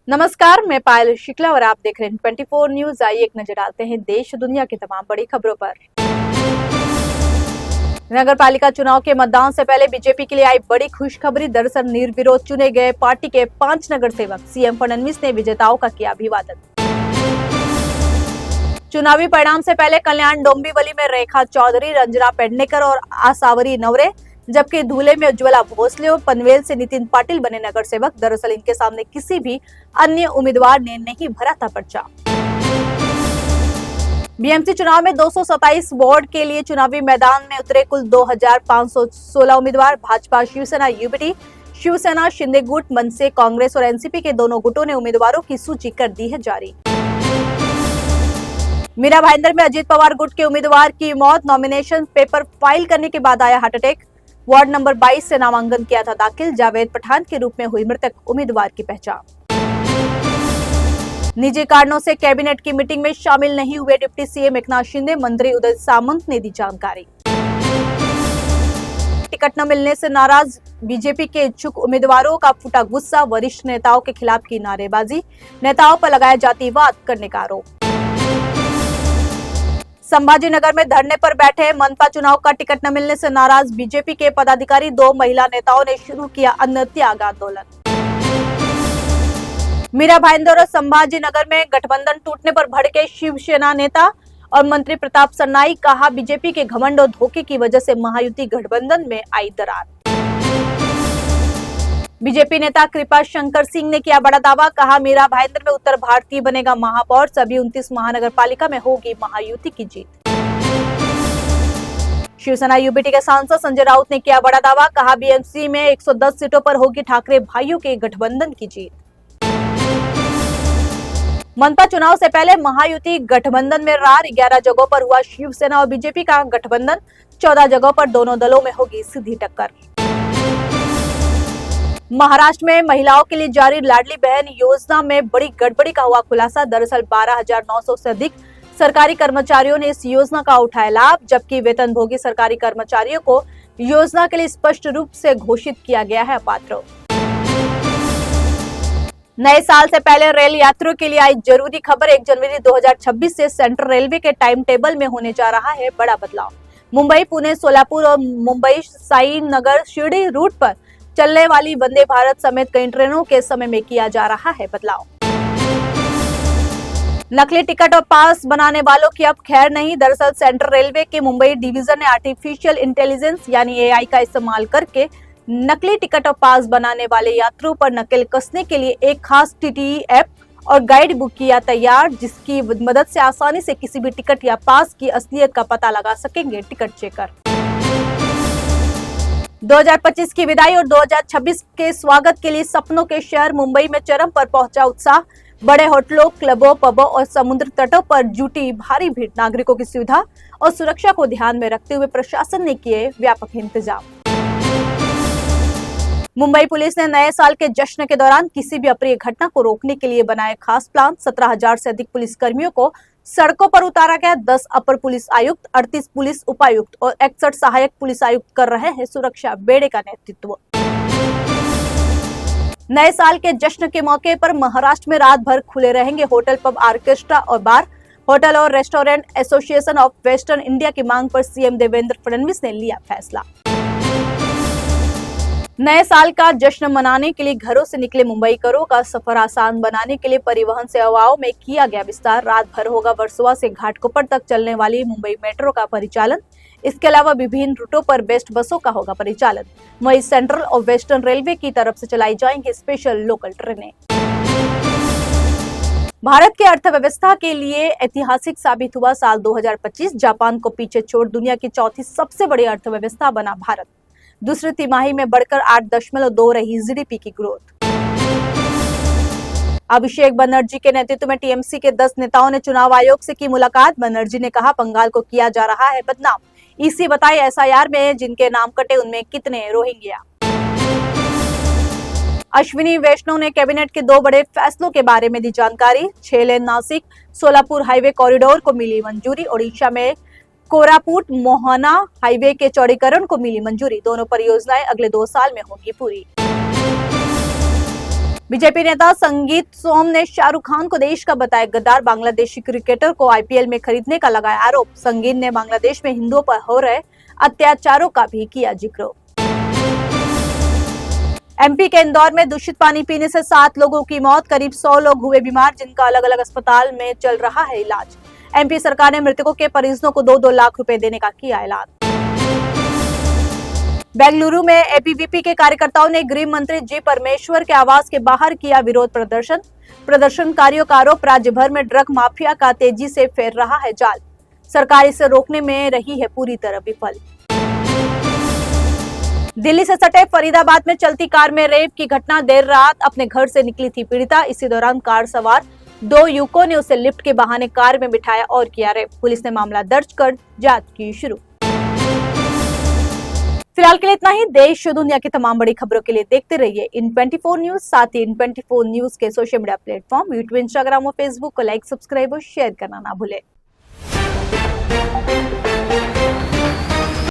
नमस्कार, मैं पायल शुक्ला और आप देख रहे हैं 24 न्यूज। आइए एक नजर डालते हैं देश दुनिया की तमाम बड़ी खबरों पर। नगर पालिका चुनाव के मतदान से पहले बीजेपी के लिए आई बड़ी खुशखबरी। दरअसल निर्विरोध चुने गए पार्टी के 5 नगर सेवक सीएम फडणवीस ने विजेताओं का किया अभिवादन। चुनावी परिणाम से पहले कल्याण डोंबिवली में रेखा चौधरी, रंजना पेडनेकर और आसावरी नवरे, जबकि धूले में उज्ज्वला भोसले और पनवेल से नितिन पाटिल बने नगर सेवक। दरअसल इनके सामने किसी भी अन्य उम्मीदवार ने नहीं भरा था पर्चा। बीएमसी चुनाव में 227 वार्ड के लिए चुनावी मैदान में उतरे कुल 2516 उम्मीदवार। भाजपा, शिवसेना यूबीटी, शिवसेना शिंदे गुट, मनसे, कांग्रेस और एनसीपी के दोनों गुटों ने उम्मीदवारों की सूची कर दी है जारी। मीरा भाईंदर में अजीत पवार गुट के उम्मीदवार की मौत। नॉमिनेशन पेपर फाइल करने के बाद आया हार्ट अटैक। वार्ड नंबर 22 से नामांकन किया था दाखिल। जावेद पठान के रूप में हुई मृतक उम्मीदवार की पहचान। निजी कारणों से कैबिनेट की मीटिंग में शामिल नहीं हुए डिप्टी सीएम एकनाथ शिंदे, मंत्री उदय सामंत ने दी जानकारी। टिकट न मिलने से नाराज बीजेपी के इच्छुक उम्मीदवारों का फूटा गुस्सा। वरिष्ठ नेताओं के खिलाफ की नारेबाजी। नेताओं पर लगाया जातिवाद करने का आरोप। संभाजी नगर में धरने पर बैठे मनपा चुनाव का टिकट न मिलने से नाराज बीजेपी के पदाधिकारी। 2 महिला नेताओं ने शुरू किया अन्न त्याग आंदोलन। मीरा भाईंदर और संभाजी नगर में गठबंधन टूटने पर भड़के शिवसेना नेता और मंत्री प्रताप सरनाई। कहा, बीजेपी के घमंड और धोखे की वजह से महायुति गठबंधन में आई दरार। बीजेपी नेता कृपा शंकर सिंह ने किया बड़ा दावा। कहा, मीरा भाईंदर में उत्तर भारतीय बनेगा महापौर। सभी 29 महानगर पालिका में होगी महायुति की जीत। शिवसेना यूबीटी के सांसद संजय राउत ने किया बड़ा दावा। कहा, बीएमसी में 110 सीटों पर होगी ठाकरे भाइयों के गठबंधन की जीत। मनपा चुनाव से पहले महायुति गठबंधन में रार। 11 जगहों पर हुआ शिवसेना और बीजेपी का गठबंधन। 14 जगहों पर दोनों दलों में होगी सीधी टक्कर। महाराष्ट्र में महिलाओं के लिए जारी लाडली बहन योजना में बड़ी गड़बड़ी का हुआ खुलासा। दरअसल 12,900 से अधिक सरकारी कर्मचारियों ने इस योजना का उठाया लाभ, जबकि वेतनभोगी सरकारी कर्मचारियों को योजना के लिए स्पष्ट रूप से घोषित किया गया है अपात्र। नए साल से पहले रेल यात्रियों के लिए आई जरूरी खबर। 1 जनवरी 2026 से सेंट्रल रेलवे के टाइम टेबल में होने जा रहा है बड़ा बदलाव। मुंबई, पुणे, सोलापुर और मुंबई साईनगर शिरडी रूट पर चलने वाली वंदे भारत समेत कई ट्रेनों के समय में किया जा रहा है बदलाव। नकली टिकट और पास बनाने वालों की अब खैर नहीं। दरअसल सेंट्रल रेलवे के मुंबई डिवीजन ने आर्टिफिशियल इंटेलिजेंस यानी एआई का इस्तेमाल करके नकली टिकट और पास बनाने वाले यात्रियों पर नकेल कसने के लिए एक खास टीटीई ऐप और गाइड बुक किया तैयार, जिसकी मदद से आसानी से किसी भी टिकट या पास की असलियत का पता लगा सकेंगे टिकट चेकर। 2025 की विदाई और 2026 के स्वागत के लिए सपनों के शहर मुंबई में चरम पर पहुंचा उत्साह। बड़े होटलों, क्लबों, पबों और समुद्र तटों पर जुटी भारी भीड़। नागरिकों की सुविधा और सुरक्षा को ध्यान में रखते हुए प्रशासन ने किए व्यापक इंतजाम। मुंबई पुलिस ने नए साल के जश्न के दौरान किसी भी अप्रिय घटना को रोकने के लिए बनाए खास प्लान। 17,000 से अधिक पुलिस कर्मियों को सड़कों पर उतारा गया। 10 अपर पुलिस आयुक्त, 38 पुलिस उपायुक्त और 61 सहायक पुलिस आयुक्त कर रहे हैं सुरक्षा बेड़े का नेतृत्व। नए साल के जश्न के मौके पर महाराष्ट्र में रात भर खुले रहेंगे होटल, पब, ऑर्केस्ट्रा और बार। होटल और restaurant association of western India की मांग पर सीएम देवेंद्र फडणवीस ने लिया फैसला। नए साल का जश्न मनाने के लिए घरों से निकले मुंबईकरों का सफर आसान बनाने के लिए परिवहन सेवाओं में किया गया विस्तार। रात भर होगा वर्सोवा से घाटकोपर तक चलने वाली मुंबई मेट्रो का परिचालन। इसके अलावा विभिन्न रूटों पर बेस्ट बसों का होगा परिचालन। वहीं सेंट्रल और वेस्टर्न रेलवे की तरफ से चलाई जाएंगी स्पेशल लोकल ट्रेनें। भारत की अर्थव्यवस्था के लिए ऐतिहासिक साबित हुआ साल 2025। जापान को पीछे छोड़ दुनिया की चौथी सबसे बड़ी अर्थव्यवस्था बना भारत। दूसरी तिमाही में बढ़कर 8.2 रही जीडीपी की ग्रोथ। अभिषेक बनर्जी के नेतृत्व में टीएमसी के 10 नेताओं ने चुनाव आयोग से की मुलाकात। बनर्जी ने कहा, बंगाल को किया जा रहा है बदनाम। ईसी बताए, एसआईआर में जिनके नाम कटे उनमें कितने रोहिंग्या। अश्विनी वैष्णव ने कैबिनेट के 2 बड़े फैसलों के बारे में दी जानकारी। 6 लेन नासिक सोलापुर हाईवे कॉरिडोर को मिली मंजूरी। ओडिशा में कोरापुट मोहना हाईवे के चौड़ीकरण को मिली मंजूरी। दोनों परियोजनाएं अगले 2 साल में होंगी पूरी। बीजेपी नेता संगीत सोम ने शाहरुख खान को देश का बताया गद्दार, बांग्लादेशी क्रिकेटर को आईपीएल में खरीदने का लगाया आरोप। संगीत ने बांग्लादेश में हिंदुओं पर हो रहे अत्याचारों का भी किया जिक्र। एमपी के इंदौर में दूषित पानी पीने से 7 लोगों की मौत, करीब 100 लोग हुए बीमार, जिनका अलग अलग अस्पताल में चल रहा है इलाज। एमपी सरकार ने मृतकों के परिजनों को 2-2 लाख रुपए देने का किया ऐलान। बेंगलुरु में एबीवीपी के कार्यकर्ताओं ने गृह मंत्री जी परमेश्वर के आवास के बाहर किया विरोध प्रदर्शन। प्रदर्शनकारियों का आरोप, राज्य भर में ड्रग माफिया का तेजी से फैल रहा है जाल। सरकार इसे रोकने में रही है पूरी तरह विफल। दिल्ली से सटे फरीदाबाद में चलती कार में रेप की घटना, देर रात अपने घर से निकली थी पीड़िता। इसी दौरान कार सवार 2 युवकों ने उसे लिफ्ट के बहाने कार में बिठाया और किया रेप। पुलिस ने मामला दर्ज कर जांच की शुरू। फिलहाल के लिए इतना ही। देश और दुनिया की तमाम बड़ी खबरों के लिए देखते रहिए इन24 न्यूज। साथ ही इन24 न्यूज के social media platform YouTube, Instagram और फेसबुक को लाइक, सब्सक्राइब और शेयर करना ना भूलें।